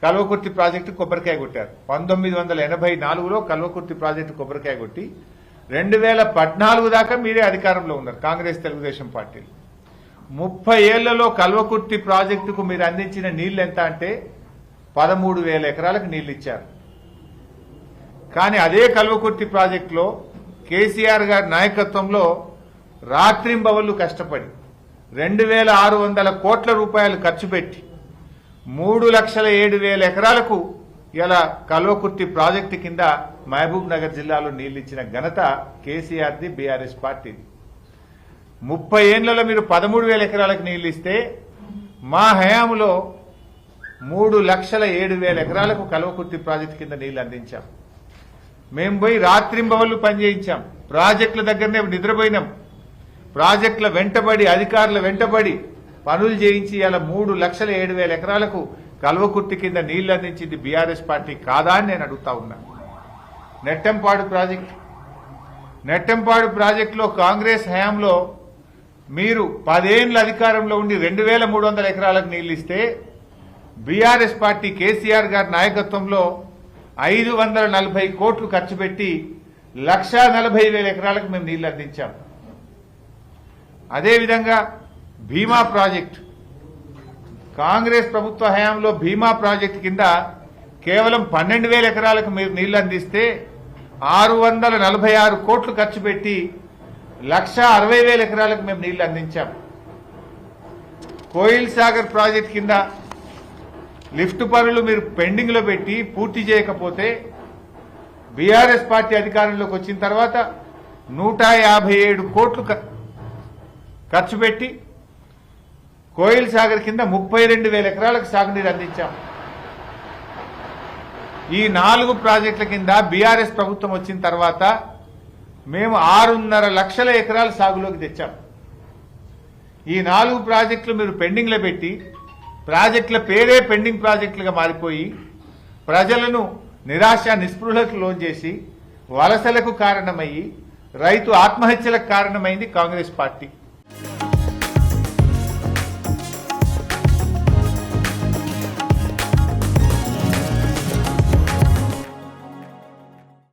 Kalwakurthy project కొబ్బరికాయ కొట్టారు. 1984లో Kalwakurthy project కొబ్బరికాయ కొట్టి 2014 దాకా మీరే అధికారంలో ఉన్నారు, కాంగ్రెస్ తెలుగుదేశం పార్టీలు. 30 ఏళ్లలో కల్వకుర్తి ప్రాజెక్టుకు మీరు అందించిన నీళ్లు ఎంత అంటే 13,000 ఎకరాలకు నీళ్లు ఇచ్చారు. కానీ అదే కల్వకుర్తి ప్రాజెక్టులో కేసీఆర్ గారి నాయకత్వంలో రాత్రింబవళ్లు కష్టపడి 2,600 కోట్ల రూపాయలు ఖర్చు పెట్టి 3,07,000 ఎకరాలకు ఇలా కల్వకుర్తి ప్రాజెక్టు కింద మహబూబ్ నగర్ జిల్లాలో నీళ్లు ఇచ్చిన ఘనత కేసీఆర్ది, బీఆర్ఎస్ పార్టీది. 30 ఏళ్లలో మీరు 13,000 ఎకరాలకు నీళ్లు ఇస్తే మా హయాంలో 3,07,000 ఎకరాలకు కల్వకుర్తి ప్రాజెక్టు కింద నీళ్లు అందించాం. మేము పోయి రాత్రింబవళ్లు పనిచేయించాం, ప్రాజెక్టుల దగ్గరనే నిద్రపోయినాం, ప్రాజెక్టుల వెంటబడి అధికారుల వెంటబడి పనులు చేయించి ఇలా 3,07,000 ఎకరాలకు కల్వకుర్తి కింద నీళ్లు అందించింది బీఆర్ఎస్ పార్టీ కాదా అని నేను అడుగుతా ఉన్నా. నెట్టంపాడు ప్రాజెక్టులో కాంగ్రెస్ హయాంలో మీరు 10 ఏళ్ల అధికారంలో ఉండి 2,300 ఎకరాలకు నీళ్లు ఇస్తే బీఆర్ఎస్ పార్టీ కేసీఆర్ గారి నాయకత్వంలో 540 కోట్లు ఖర్చు పెట్టి 1,40,000 ఎకరాలకు మేము నీళ్లు అందించాం. అదేవిధంగా భీమా ప్రాజెక్టు, కాంగ్రెస్ ప్రభుత్వ హయాంలో భీమా ప్రాజెక్టు కింద కేవలం 12,000 ఎకరాలకు మీరు నీళ్లు అందిస్తే 646 కోట్లు ఖర్చు పెట్టి 1,60,000 ఎకరాలకు మేము నీళ్లు అందించాం. కోయిల్ సాగర్ ప్రాజెక్టు కింద లిఫ్ట్ పనులు మీరు పెండింగ్ లో పెట్టి పూర్తి చేయకపోతే బీఆర్ఎస్ పార్టీ అధికారంలోకి వచ్చిన తర్వాత 157 కోట్లు ఖర్చు పెట్టి కోయిల్ సాగర్ కింద 32,000 ఎకరాలకు సాగునీరు అందించాం. ఈ 4 ప్రాజెక్టుల కింద బీఆర్ఎస్ ప్రభుత్వం వచ్చిన తర్వాత మేము 6.5 లక్షల ఎకరాల సాగులోకి తెచ్చాం. ఈ 4 ప్రాజెక్టులు మీరు పెండింగ్ లో పెట్టి ప్రాజెక్టుల పేరే పెండింగ్ ప్రాజెక్టులుగా మారిపోయి ప్రజలను నిరాశ నిస్పృహలకు లోన్ చేసి వలసలకు కారణమయ్యి రైతు ఆత్మహత్యలకు కారణమైంది కాంగ్రెస్ పార్టీ.